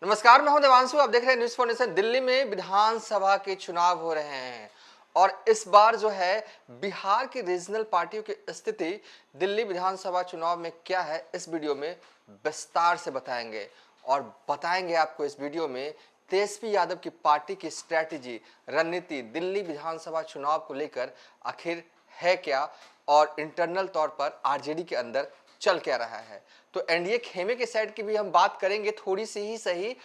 नमस्कार, मैं हूं देवांशु। आप देख रहे हैं न्यूज़ फॉर नेशन। दिल्ली में विधानसभा के चुनाव हो रहे हैं और इस बार जो है बिहार की रीजनल पार्टियों की स्थिति दिल्ली विधानसभा चुनाव में क्या है, इस वीडियो में विस्तार से बताएंगे। और बताएंगे आपको इस वीडियो में तेजस्वी यादव की पार्टी की स्ट्रैटेजी, रणनीति दिल्ली विधानसभा चुनाव को लेकर आखिर है क्या, और इंटरनल तौर पर आरजेडी के अंदर चल क्या रहा है। तो एनडीए खेमे के साइड की भी हम बात करेंगे, थोड़ी सी ही सही,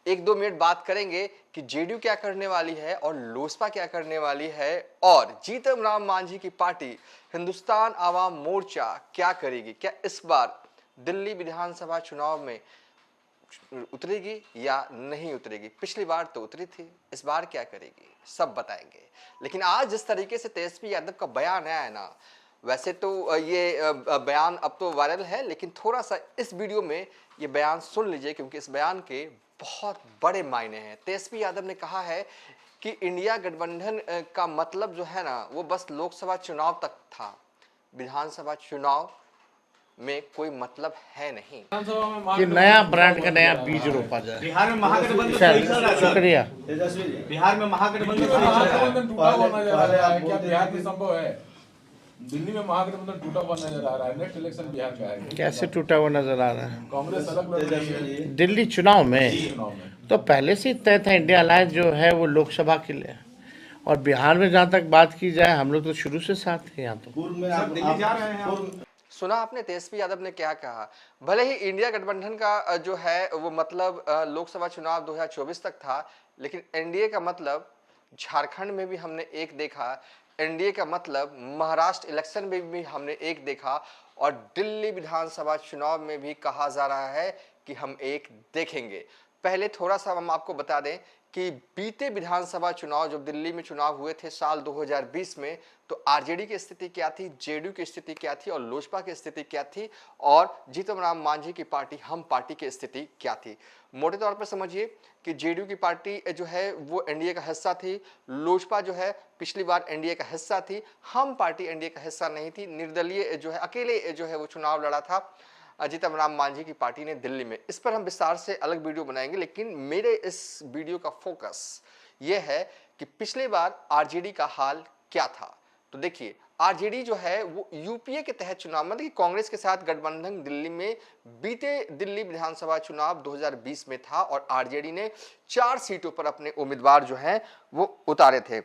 1-2 मिनट बात करेंगे कि जेडीयू क्या करने वाली है और लोजपा क्या करने वाली है, और जीतन राम मांझी की पार्टी हिंदुस्तान आवाम मोर्चा क्या करेगी। क्या इस बार दिल्ली विधानसभा चुनाव में उतरेगी या नहीं उतरेगी। पिछली बार तो उतरी थी, इस बार क्या करेगी, सब बताएंगे। लेकिन आज जिस तरीके से तेजस्वी यादव का बयान आया है ना, वैसे तो ये बयान अब तो वायरल है, लेकिन थोड़ा सा इस वीडियो में ये बयान सुन लीजिए, क्योंकि इस बयान के बहुत बड़े मायने हैं। तेजस्वी यादव ने कहा है कि इंडिया गठबंधन का मतलब जो है ना, वो बस लोकसभा चुनाव तक था, विधानसभा चुनाव में कोई मतलब है नहीं। कि नया ब्रांड का नया बीज रोपा जाए। बिहार में महागठबंधन सही चल रहा है। शुक्रिया। तेजस्वी जी, बिहार में महागठबंधन टूटा हुआ नजर आ रहा है। क्या बिहार में संभव है? दिल्ली में महागठबंधन टूटा हुआ नजर आ रहा है। नेक्स्ट इलेक्शन बिहार का है। कैसे टूटा हुआ नजर आ रहा है? कांग्रेस अलग लड़ रही है दिल्ली चुनाव में चुनाव में। तो पहले से ही तय था इंडिया अलायंस जो है वो लोकसभा के लिए। और बिहार में जहाँ तक बात की जाए, हम लोग तो शुरू से साथ थे यहाँ तो। पूर्व में आप दिल्ली जा रहे हैं। सुना आपने तेजस्वी यादव ने क्या कहा। भले ही इंडिया गठबंधन का जो है वो मतलब लोकसभा चुनाव 2024 तक था, लेकिन एनडीए का मतलब झारखंड में भी हमने एक देखा, एनडीए का मतलब महाराष्ट्र इलेक्शन में भी हमने एक देखा, और दिल्ली विधानसभा चुनाव में भी कहा जा रहा है कि हम एक देखेंगे। पहले थोड़ा सा हम आपको बता दें कि बीते विधानसभा चुनाव जब दिल्ली में चुनाव हुए थे साल 2020 में, तो आरजेडी की स्थिति क्या थी, जेडीयू की स्थिति क्या थी, और लोजपा की स्थिति क्या थी, और जीतन राम मांझी की पार्टी हम पार्टी की स्थिति क्या थी। मोटे तौर पर समझिए कि जेडीयू की पार्टी जो है वो एनडीए का हिस्सा थी, लोजपा जो है पिछली बार एनडीए का हिस्सा थी, हम पार्टी एनडीए का हिस्सा नहीं थी, निर्दलीय जो है अकेले जो है वो चुनाव लड़ा था जीतन राम मांझी की पार्टी ने दिल्ली में। इस पर हम विस्तार से अलग वीडियो बनाएंगे, लेकिन मेरे इस वीडियो का फोकस ये है कि पिछले बार आरजेडी का हाल क्या था। तो देखिए, आरजेडी जो है वो यूपीए के तहत चुनाव, मतलब कि कांग्रेस के साथ गठबंधन दिल्ली में बीते दिल्ली विधानसभा चुनाव 2020 में था, और आरजेडी ने 4 सीटों पर अपने उम्मीदवार जो हैं वो उतारे थे।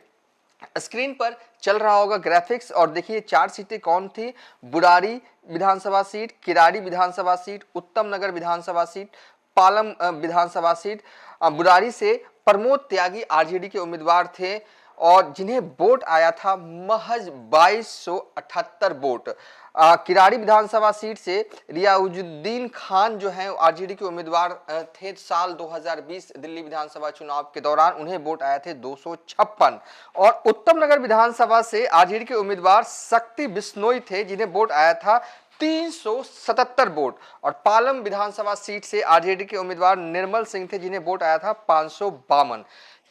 स्क्रीन पर चल रहा होगा ग्राफिक्स, और देखिए 4 सीटें कौन थी। बुराड़ी विधानसभा सीट, किराड़ी विधानसभा सीट, उत्तम नगर विधानसभा सीट, पालम विधानसभा सीट। बुराड़ी से प्रमोद त्यागी आरजेडी के उम्मीदवार थे, और जिन्हें वोट आया था महज 2278 वोट। किराड़ी विधानसभा सीट से रियाउजुद्दीन खान जो हैं आरजेडी के उम्मीदवार थे साल 2020 दिल्ली विधानसभा चुनाव के दौरान, उन्हें वोट आए थे 256। और उत्तम नगर विधानसभा से आरजेडी के उम्मीदवार शक्ति बिश्नोई थे, जिन्हें वोट आया था 377 वोट। और पालम विधानसभा सीट से आरजेडी के उम्मीदवार निर्मल सिंह थे, जिन्हें वोट आया था 552।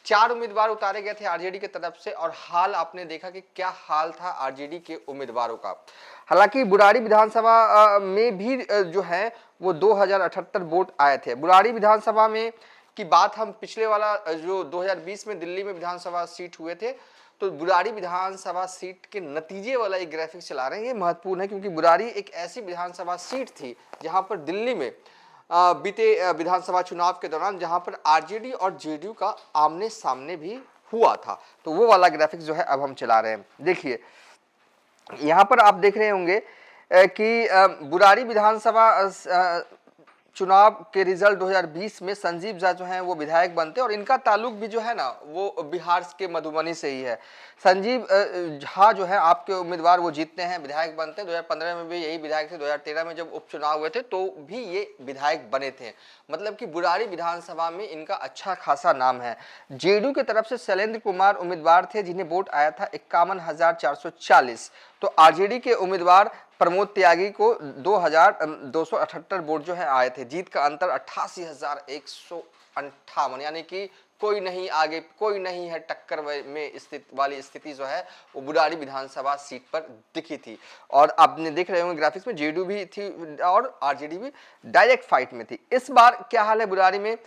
4 उम्मीदवार उतारे गए थे आरजेडी की तरफ से, और हाल आपने देखा कि क्या हाल था आरजेडी के उम्मीदवारों का। हालांकि बुराड़ी विधानसभा में भी जो है वो 2078 वोट आए थे। बुराड़ी विधानसभा में की बात हम पिछले वाला जो 2020 में दिल्ली में विधानसभा सीट हुए थे, तो बुराड़ी विधानसभा सीट के नतीजे वाला एक ग्राफिक चला रहे हैं। ये महत्वपूर्ण है, क्योंकि बुराड़ी एक ऐसी विधानसभा सीट थी जहां पर दिल्ली में बीते विधानसभा चुनाव के दौरान जहां पर आरजेडी और जेडीयू का आमने सामने भी हुआ था। तो वो वाला ग्राफिक्स जो है अब हम चला रहे हैं। देखिए, यहां पर आप देख रहे होंगे कि बुराड़ी विधानसभा चुनाव के रिजल्ट 2020 में संजीव झा जो हैं वो विधायक बनते, और इनका ताल्लुक भी जो है ना वो बिहार के मधुबनी से ही है। संजीव झा जो है आपके उम्मीदवार वो जीतते हैं, विधायक बनते हैं। 2015 में भी यही विधायक थे, 2013 में जब उपचुनाव हुए थे तो भी ये विधायक बने थे। मतलब कि बुराड़ी विधानसभा में इनका अच्छा खासा नाम है। जेडीयू की तरफ से शैलेंद्र कुमार उम्मीदवार थे, जिन्हें वोट आया था 51,440। तो आरजेडी के उम्मीदवार प्रमोद त्यागी को 2278 वोट जो है आए थे। जीत का अंतर 88,158, यानी कि कोई नहीं आगे, कोई नहीं है टक्कर में वाली स्थिति जो है वो बुराड़ी विधानसभा सीट पर दिखी थी। और आपने देख रहे होंगे ग्राफिक्स में जेडीयू भी थी और आरजेडी भी डायरेक्ट फाइट में थी। इस बार क्या हाल है बुराड़ी में?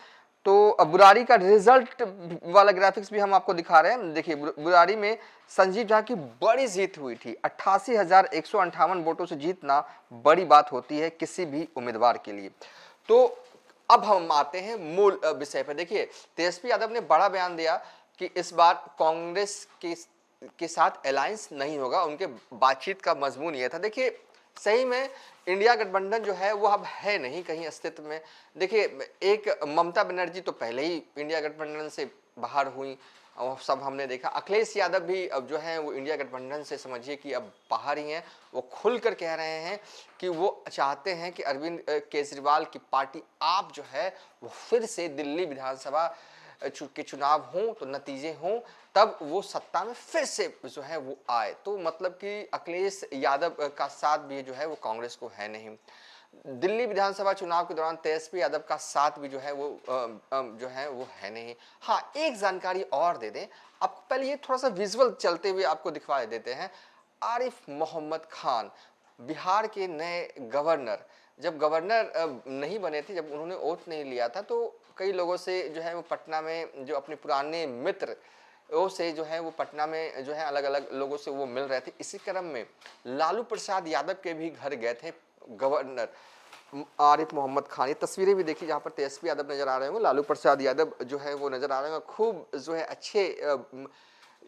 तो अब बुराड़ी का रिजल्ट वाला ग्राफिक्स भी हम आपको दिखा रहे हैं। देखिए बुराड़ी में संजीव झा की बड़ी जीत हुई थी। 88,158 वोटों से जीतना बड़ी बात होती है किसी भी उम्मीदवार के लिए। तो अब हम आते हैं मूल विषय पर। देखिए तेजस्वी यादव ने बड़ा बयान दिया कि इस बार कांग्रेस के साथ अलायंस नहीं होगा। उनके बातचीत का मजमून यह था। देखिए सही में इंडिया गठबंधन जो है वो अब है नहीं कहीं अस्तित्व में। देखिए एक ममता बनर्जी तो पहले ही इंडिया गठबंधन से बाहर हुई और सब हमने देखा। अखिलेश यादव भी अब जो है वो इंडिया गठबंधन से समझिए कि अब बाहर ही हैं। वो खुलकर कह रहे हैं कि वो चाहते हैं कि अरविंद केजरीवाल की पार्टी आप जो है वो फिर से दिल्ली विधानसभा के चुनाव हों तो नतीजे हों तब वो सत्ता में फिर से जो है वो आए। तो मतलब कि अखिलेश यादव का साथ भी जो है वो कांग्रेस को है नहीं। दिल्ली विधानसभा चुनाव के दौरान तेजस्वी यादव का साथ भी जो है वो है नहीं। हाँ एक जानकारी और दे दें आपको, पहले ये थोड़ा सा विजुअल चलते हुए आपको दिखवा देते हैं। आरिफ मोहम्मद खान बिहार के नए गवर्नर, जब गवर्नर नहीं बने थे, जब उन्होंने ओथ नहीं लिया था, तो कई लोगों से जो है वो पटना में जो अपने पुराने मित्र वो से जो है वो पटना में जो है अलग अलग लोगों से वो मिल रहे थे। इसी क्रम में लालू प्रसाद यादव के भी घर गए थे गवर्नर आरिफ मोहम्मद खान। ये तस्वीरें भी देखी जहाँ पर तेजस्वी यादव नजर आ रहे होंगे, लालू प्रसाद यादव जो है वो नजर आ रहे होंगे। खूब जो है अच्छे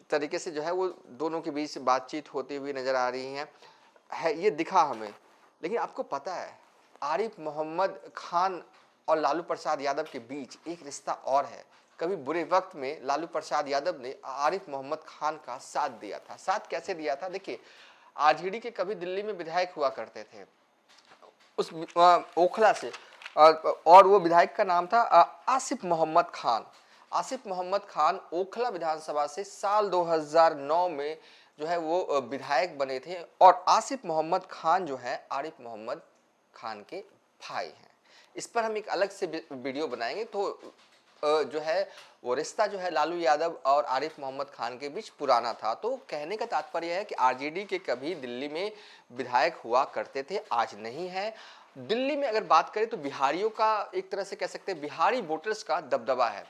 तरीके से जो है वो दोनों के बीच बातचीत होती हुई नजर आ रही है ये दिखा हमें। लेकिन आपको पता है आरिफ मोहम्मद खान और लालू प्रसाद यादव के बीच एक रिश्ता और है। कभी बुरे वक्त में लालू प्रसाद यादव ने आरिफ मोहम्मद खान का साथ दिया था। साथ कैसे दिया था? देखिए आरजेडी के कभी दिल्ली में विधायक हुआ करते थे उस ओखला से, और वो विधायक का नाम था आसिफ मोहम्मद खान। आसिफ मोहम्मद खान ओखला विधानसभा से साल 2009 में जो है वो विधायक बने थे। और आसिफ मोहम्मद खान जो है आरिफ मोहम्मद खान के भाई हैं। इस पर हम एक अलग से वीडियो बनाएंगे। तो जो है वो रिश्ता जो है लालू यादव और आरिफ मोहम्मद खान के बीच पुराना था। तो कहने का तात्पर्य है कि आरजेडी के कभी दिल्ली में विधायक हुआ करते थे, आज नहीं है। दिल्ली में अगर बात करें तो बिहारियों का एक तरह से कह सकते हैं बिहारी वोटर्स का दबदबा है।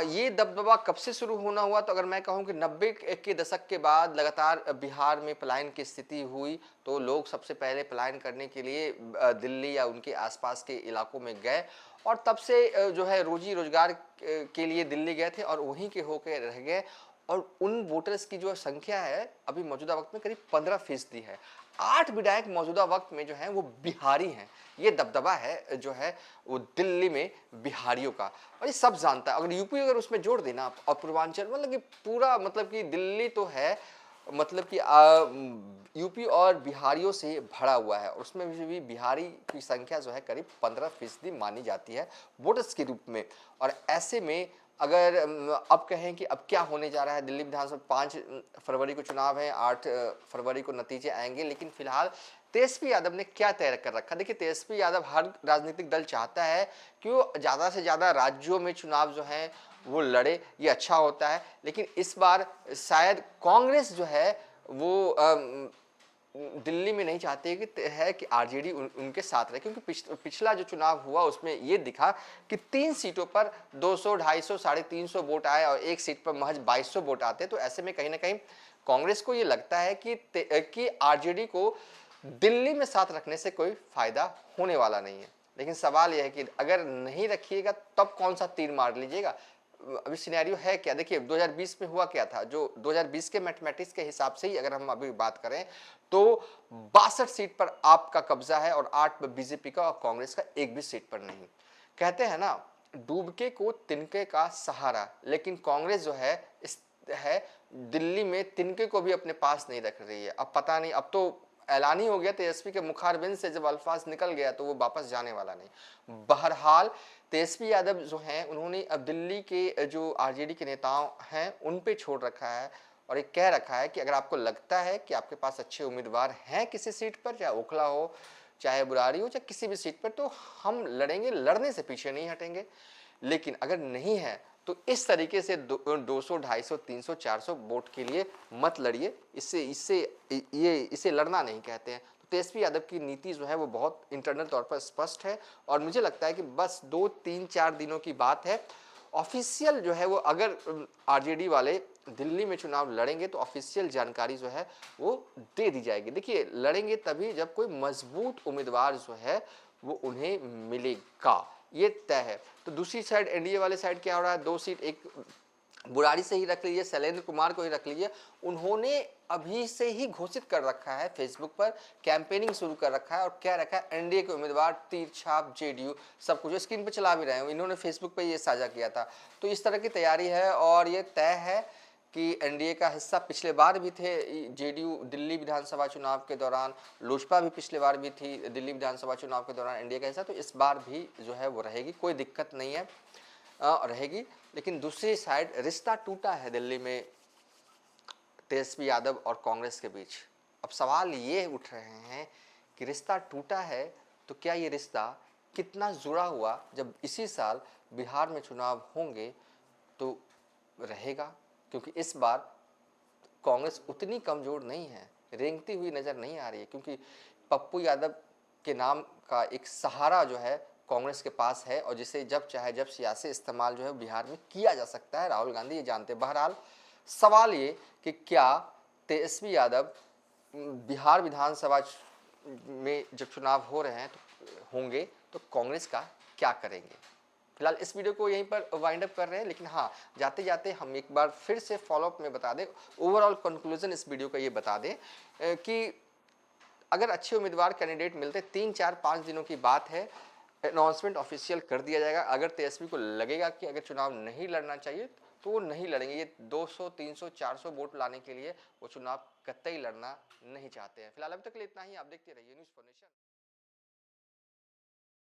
ये दबदबा कब से शुरू होना हुआ? तो अगर मैं कहूं कि 90 के दशक के बाद लगातार बिहार में पलायन की स्थिति हुई तो लोग सबसे पहले पलायन करने के लिए दिल्ली या उनके आसपास के इलाकों में गए और तब से जो है रोजी रोजगार के लिए दिल्ली गए थे और वहीं के होकर रह गए। और उन वोटर्स की जो संख्या है अभी मौजूदा वक्त में करीब 15% है। 8 विधायक मौजूदा वक्त में जो है वो बिहारी हैं। ये दबदबा है जो है वो दिल्ली में बिहारियों का, और ये सब जानता है। अगर यूपी अगर उसमें जोड़ देना और पूर्वांचल, मतलब कि पूरा, मतलब कि दिल्ली तो है, मतलब कि यूपी और बिहारियों से भरा हुआ है। और उसमें भी बिहारी की संख्या जो है करीब 15% मानी जाती है वोटर्स के रूप में। और ऐसे में अगर अब कहें कि अब क्या होने जा रहा है, दिल्ली विधानसभा 5 फरवरी को चुनाव है, 8 फरवरी को नतीजे आएंगे। लेकिन फिलहाल तेजस्वी यादव ने क्या तय कर रखा? देखिए तेजस्वी यादव, हर राजनीतिक दल चाहता है कि वो ज़्यादा से ज़्यादा राज्यों में चुनाव जो है वो लड़े, ये अच्छा होता है। लेकिन इस बार शायद कांग्रेस जो है वो दिल्ली में नहीं चाहते कि आरजेडी उनके साथ रहे, क्योंकि पिछला जो चुनाव हुआ उसमें ये दिखा कि 3 सीटों पर 200, 250, 350 वोट आए और 1 सीट पर महज 2200 वोट आते। तो ऐसे में कहीं ना कहीं कांग्रेस को ये लगता है कि आरजेडी को दिल्ली में साथ रखने से कोई फायदा होने वाला नहीं है। लेकिन सवाल यह है कि अगर नहीं रखिएगा तब कौन सा तीर मार लीजिएगा? अभी सिनेरियो है क्या? देखिए 2020 में हुआ क्या था, जो 2020 के मैथमेटिक्स के हिसाब से ही अगर हम अभी बात करें तो 62 सीट पर आपका कब्जा है और 8 पर बीजेपी का और कांग्रेस का एक भी सीट पर नहीं। कहते हैं ना, डूबके को तिनके का सहारा, लेकिन कांग्रेस जो है दिल्ली में तिनके को भी अपने पास नहीं रख रही है। अब पता नहीं, अब तो ऐलान ही हो गया तेजस्वी के मुखारबिंद से, जब अल्फाज निकल गया तो वो वापस जाने वाला नहीं। बहरहाल तेजस्वी यादव जो हैं उन्होंने अब दिल्ली के जो आरजेडी के नेताओं हैं उन पे छोड़ रखा है और ये कह रखा है कि अगर आपको लगता है कि आपके पास अच्छे उम्मीदवार हैं किसी सीट पर, चाहे ओखला हो, चाहे बुराड़ी हो, चाहे किसी भी सीट पर, तो हम लड़ेंगे, लड़ने से पीछे नहीं हटेंगे। लेकिन अगर नहीं है तो इस तरीके से 200, 250, 300, 400 वोट के लिए मत लड़िए। इसे लड़ना नहीं कहते हैं। तो तेजस्वी यादव की नीति जो है वो बहुत इंटरनल तौर पर स्पष्ट है और मुझे लगता है कि बस 2-3-4 दिनों की बात है। ऑफिशियल जो है वो अगर आरजेडी वाले दिल्ली में चुनाव लड़ेंगे तो ऑफिशियल जानकारी जो है वो दे दी जाएगी। देखिए, लड़ेंगे तभी जब कोई मजबूत उम्मीदवार जो है वो उन्हें मिलेगा, ये तय है। तो दूसरी साइड एनडीए वाले साइड क्या हो रहा है, 2 सीट, एक बुराड़ी से ही रख लीजिए, शैलेंद्र कुमार को ही रख लीजिए, उन्होंने अभी से ही घोषित कर रखा है, फेसबुक पर कैंपेनिंग शुरू कर रखा है और क्या रखा है, एनडीए के उम्मीदवार, तीर छाप, जेडीयू, सब कुछ स्क्रीन पर चला भी रहे हैं, इन्होंने फेसबुक पर ये साझा किया था। तो इस तरह की तैयारी है और ये तय है कि एनडीए का हिस्सा पिछले बार भी थे जेडीयू दिल्ली विधानसभा चुनाव के दौरान, लोजपा भी पिछले बार भी थी दिल्ली विधानसभा चुनाव के दौरान एनडीए का हिस्सा, तो इस बार भी जो है वो रहेगी, कोई दिक्कत नहीं है, रहेगी। लेकिन दूसरी साइड रिश्ता टूटा है दिल्ली में तेजस्वी यादव और कांग्रेस के बीच। अब सवाल ये उठ रहे हैं कि रिश्ता टूटा है तो क्या ये रिश्ता कितना जुड़ा हुआ जब इसी साल बिहार में चुनाव होंगे तो रहेगा, क्योंकि इस बार कांग्रेस उतनी कमज़ोर नहीं है, रेंगती हुई नज़र नहीं आ रही है, क्योंकि पप्पू यादव के नाम का एक सहारा जो है कांग्रेस के पास है और जिसे जब चाहे जब सियासी इस्तेमाल जो है बिहार में किया जा सकता है। राहुल गांधी ये जानते हैं। बहरहाल सवाल ये कि क्या तेजस्वी यादव बिहार विधानसभा में जब चुनाव हो रहे हैं तो होंगे तो कांग्रेस का क्या करेंगे। फिलहाल इस वीडियो को यहीं पर वाइंड अप कर रहे हैं, लेकिन हाँ, जाते जाते हम एक बार फिर से फॉलोअप में बता दें, ओवरऑल कंक्लूजन इस वीडियो का ये बता दें कि अगर अच्छे उम्मीदवार कैंडिडेट मिलते 3-4-5 दिनों की बात है, अनाउंसमेंट ऑफिशियल कर दिया जाएगा। अगर तेजस्वी को लगेगा कि अगर चुनाव नहीं लड़ना चाहिए तो वो नहीं लड़ेंगे। ये 200, 300, 400 वोट लाने के लिए वो चुनाव कतई लड़ना नहीं चाहते हैं। फिलहाल अभी तक के लिए इतना ही। आप देखते रहिए न्यूज़ फॉर नेशन।